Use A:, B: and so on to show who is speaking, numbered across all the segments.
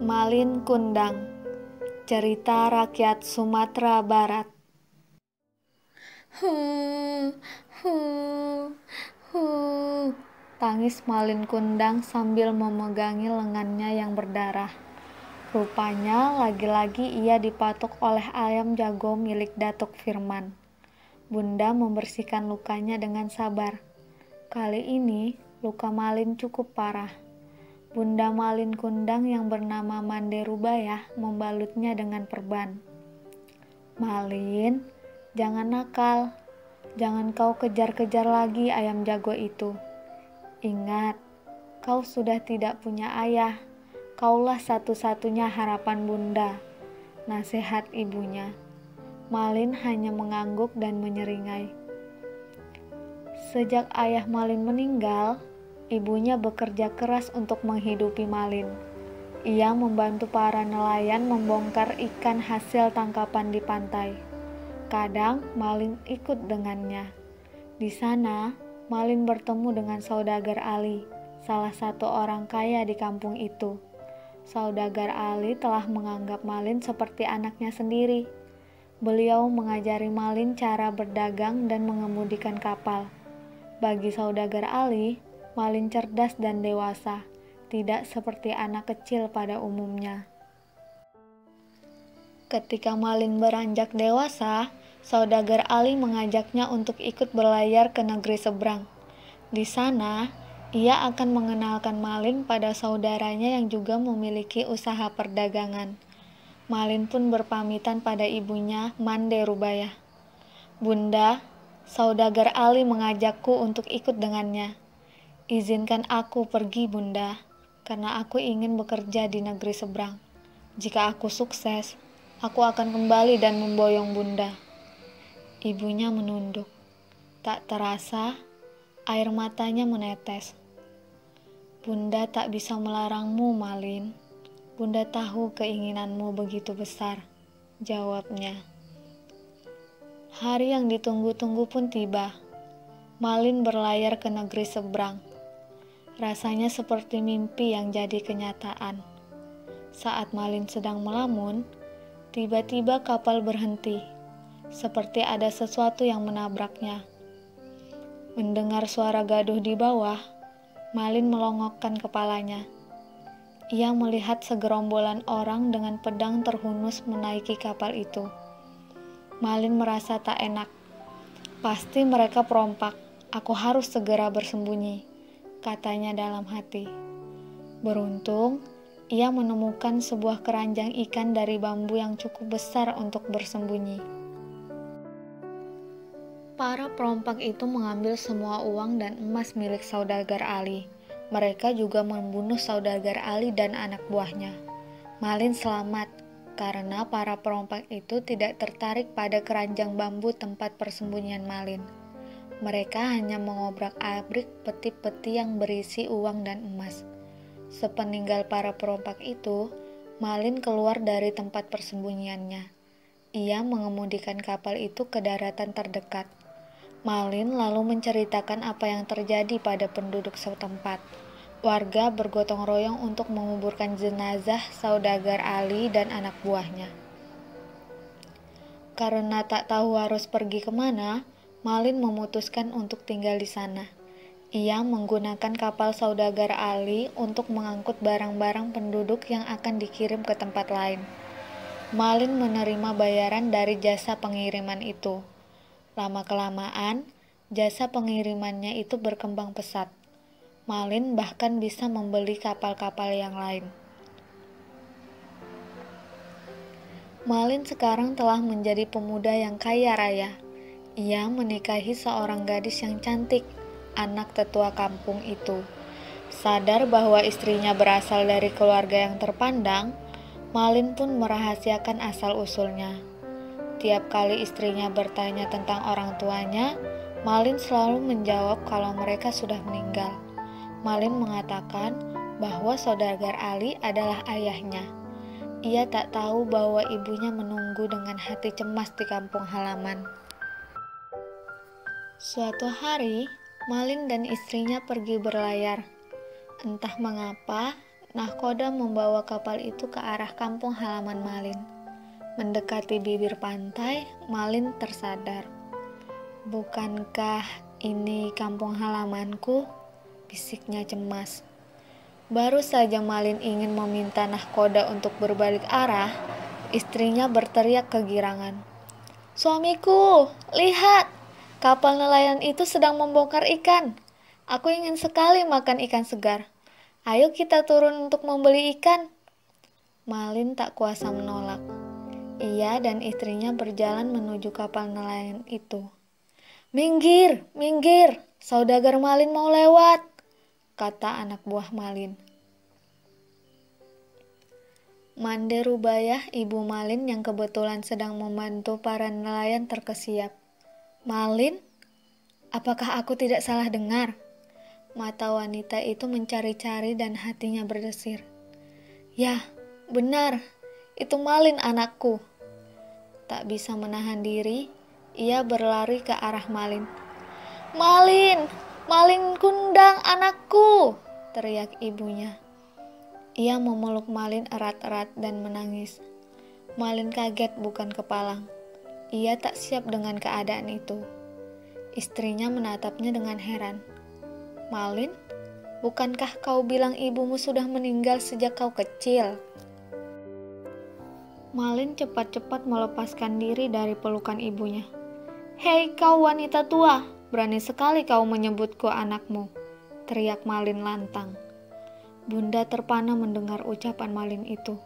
A: Malin Kundang, cerita rakyat Sumatera Barat. Hu, hu, hu, tangis Malin Kundang sambil memegangi lengannya yang berdarah. Rupanya lagi-lagi ia dipatuk oleh ayam jago milik Datuk Firman. Bunda membersihkan lukanya dengan sabar. Kali ini luka Malin cukup parah. Bunda Malin Kundang yang bernama Mande Rubayah membalutnya dengan perban. Malin, jangan nakal. Jangan kau kejar-kejar lagi ayam jago itu. Ingat, kau sudah tidak punya ayah. Kaulah satu-satunya harapan Bunda. Nasihat ibunya. Malin hanya mengangguk dan menyeringai. Sejak ayah Malin meninggal, ibunya bekerja keras untuk menghidupi Malin. Ia membantu para nelayan membongkar ikan hasil tangkapan di pantai. Kadang Malin ikut dengannya. Di sana, Malin bertemu dengan saudagar Ali, salah satu orang kaya di kampung itu. Saudagar Ali telah menganggap Malin seperti anaknya sendiri. Beliau mengajari Malin cara berdagang dan mengemudikan kapal. Bagi saudagar Ali, Malin cerdas dan dewasa, tidak seperti anak kecil pada umumnya. Ketika Malin beranjak dewasa, saudagar Ali mengajaknya untuk ikut berlayar ke negeri seberang. Di sana, ia akan mengenalkan Malin pada saudaranya yang juga memiliki usaha perdagangan. Malin pun berpamitan pada ibunya, Mande Rubayah. Bunda, saudagar Ali mengajakku untuk ikut dengannya. Izinkan aku pergi, Bunda, karena aku ingin bekerja di negeri seberang. Jika aku sukses, aku akan kembali dan memboyong Bunda. Ibunya menunduk. Tak terasa, air matanya menetes. Bunda tak bisa melarangmu, Malin. Bunda tahu keinginanmu begitu besar, jawabnya. Hari yang ditunggu-tunggu pun tiba. Malin berlayar ke negeri seberang. Rasanya seperti mimpi yang jadi kenyataan. Saat Malin sedang melamun, tiba-tiba kapal berhenti, seperti ada sesuatu yang menabraknya. Mendengar suara gaduh di bawah, Malin melongokkan kepalanya. Ia melihat segerombolan orang dengan pedang terhunus menaiki kapal itu. Malin merasa tak enak. Pasti mereka perompak. Aku harus segera bersembunyi, katanya dalam hati. Beruntung, ia menemukan sebuah keranjang ikan dari bambu yang cukup besar untuk bersembunyi. Para perompak itu mengambil semua uang dan emas milik saudagar Ali. Mereka juga membunuh saudagar Ali dan anak buahnya. Malin selamat, karena para perompak itu tidak tertarik pada keranjang bambu tempat persembunyian Malin. Mereka hanya mengobrak-abrik peti-peti yang berisi uang dan emas. Sepeninggal para perompak itu, Malin keluar dari tempat persembunyiannya. Ia mengemudikan kapal itu ke daratan terdekat. Malin lalu menceritakan apa yang terjadi pada penduduk setempat. Warga bergotong royong untuk menguburkan jenazah saudagar Ali dan anak buahnya. Karena tak tahu harus pergi kemana, Malin memutuskan untuk tinggal di sana. Ia menggunakan kapal saudagar Ali untuk mengangkut barang-barang penduduk yang akan dikirim ke tempat lain. Malin menerima bayaran dari jasa pengiriman itu. Lama-kelamaan, jasa pengirimannya itu berkembang pesat. Malin bahkan bisa membeli kapal-kapal yang lain. Malin sekarang telah menjadi pemuda yang kaya raya. Ia menikahi seorang gadis yang cantik, anak tetua kampung itu. Sadar bahwa istrinya berasal dari keluarga yang terpandang, Malin pun merahasiakan asal-usulnya. Tiap kali istrinya bertanya tentang orang tuanya, Malin selalu menjawab kalau mereka sudah meninggal. Malin mengatakan bahwa saudagar Ali adalah ayahnya. Ia tak tahu bahwa ibunya menunggu dengan hati cemas di kampung halaman. Suatu hari, Malin dan istrinya pergi berlayar. Entah mengapa, Nahkoda membawa kapal itu ke arah kampung halaman Malin. Mendekati bibir pantai, Malin tersadar. "Bukankah ini kampung halamanku?" bisiknya cemas. Baru saja Malin ingin meminta nahkoda untuk berbalik arah, istrinya berteriak kegirangan. "Suamiku, lihat! Kapal nelayan itu sedang membongkar ikan. Aku ingin sekali makan ikan segar. Ayo kita turun untuk membeli ikan." Malin tak kuasa menolak. Ia dan istrinya berjalan menuju kapal nelayan itu. "Minggir, minggir, saudagar Malin mau lewat," kata anak buah Malin. Mande Rubayah, ibu Malin yang kebetulan sedang membantu para nelayan terkesiap. "Malin, apakah aku tidak salah dengar?" Mata wanita itu mencari-cari dan hatinya berdesir. "Ya, benar, itu Malin anakku." Tak bisa menahan diri, ia berlari ke arah Malin. "Malin, Malin kundang anakku!" teriak ibunya. Ia memeluk Malin erat-erat dan menangis. Malin kaget bukan kepalang. Ia tak siap dengan keadaan itu. Istrinya menatapnya dengan heran. "Malin, bukankah kau bilang ibumu sudah meninggal sejak kau kecil?" Malin cepat-cepat melepaskan diri dari pelukan ibunya. "Hei kau wanita tua, berani sekali kau menyebutku anakmu," teriak Malin lantang. Bunda terpana mendengar ucapan Malin itu.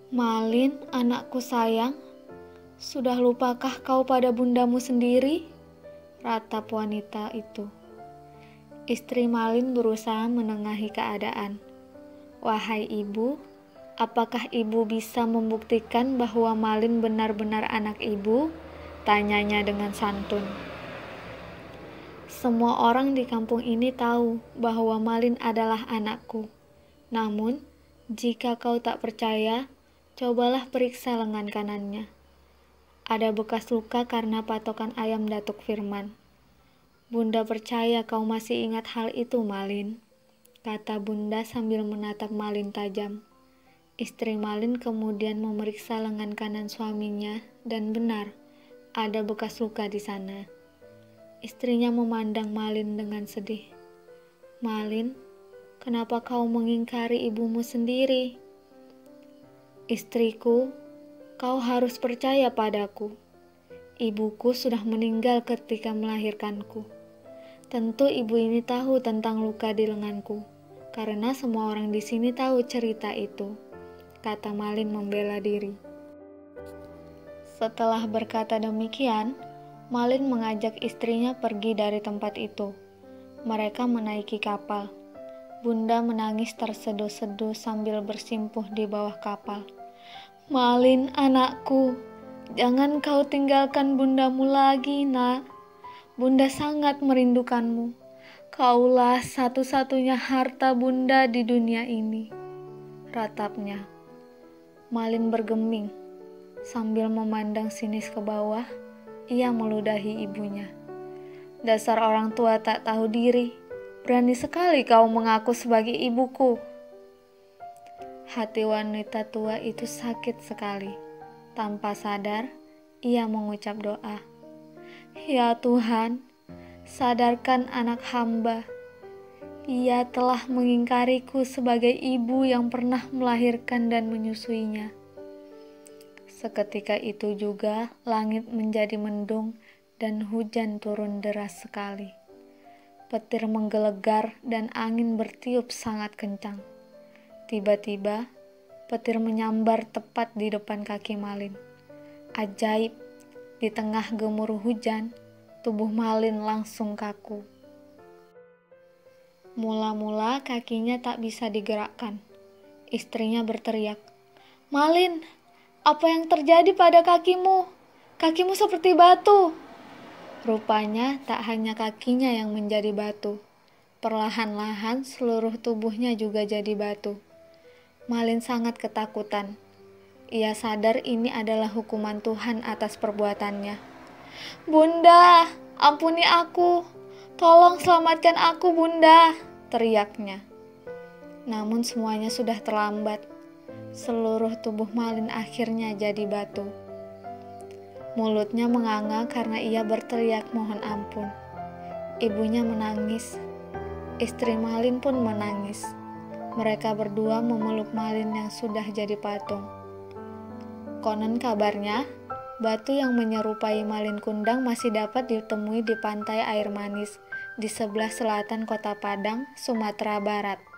A: "Malin, anakku sayang, sudah lupakah kau pada bundamu sendiri?" ratap wanita itu. Istri Malin berusaha menengahi keadaan. "Wahai ibu, apakah ibu bisa membuktikan bahwa Malin benar-benar anak ibu?" tanyanya dengan santun. "Semua orang di kampung ini tahu bahwa Malin adalah anakku. Namun, jika kau tak percaya, cobalah periksa lengan kanannya. Ada bekas luka karena patokan ayam Datuk Firman. Bunda percaya kau masih ingat hal itu, Malin," kata Bunda sambil menatap Malin tajam. Istri Malin kemudian memeriksa lengan kanan suaminya dan benar, ada bekas luka di sana. Istrinya memandang Malin dengan sedih. "Malin, kenapa kau mengingkari ibumu sendiri?" "Istriku, kau harus percaya padaku. Ibuku sudah meninggal ketika melahirkanku. Tentu ibu ini tahu tentang luka di lenganku, karena semua orang di sini tahu cerita itu," kata Malin membela diri. Setelah berkata demikian, Malin mengajak istrinya pergi dari tempat itu. Mereka menaiki kapal. Bunda menangis terseduh-seduh sambil bersimpuh di bawah kapal. "Malin anakku, jangan kau tinggalkan bundamu lagi, nak. Bunda sangat merindukanmu. Kaulah satu-satunya harta bunda di dunia ini," ratapnya. Malin bergeming. Sambil memandang sinis ke bawah, ia meludahi ibunya. "Dasar orang tua tak tahu diri. Berani sekali kau mengaku sebagai ibuku." Hati wanita tua itu sakit sekali. Tanpa sadar, ia mengucap doa. "Ya Tuhan, sadarkan anak hamba. Ia telah mengingkariku sebagai ibu yang pernah melahirkan dan menyusuinya." Seketika itu juga langit menjadi mendung dan hujan turun deras sekali. Petir menggelegar dan angin bertiup sangat kencang. Tiba-tiba, petir menyambar tepat di depan kaki Malin. Ajaib, di tengah gemuruh hujan, tubuh Malin langsung kaku. Mula-mula kakinya tak bisa digerakkan. Istrinya berteriak, "Malin, apa yang terjadi pada kakimu? Kakimu seperti batu." Rupanya tak hanya kakinya yang menjadi batu. Perlahan-lahan seluruh tubuhnya juga jadi batu. Malin sangat ketakutan. Ia sadar ini adalah hukuman Tuhan atas perbuatannya. "Bunda, ampuni aku. Tolong selamatkan aku, Bunda," teriaknya. Namun semuanya sudah terlambat. Seluruh tubuh Malin akhirnya jadi batu. Mulutnya menganga karena ia berteriak mohon ampun. Ibunya menangis. Istri Malin pun menangis. Mereka berdua memeluk Malin yang sudah jadi patung. Konon kabarnya, batu yang menyerupai Malin Kundang masih dapat ditemui di pantai air manis di sebelah selatan Kota Padang, Sumatera Barat.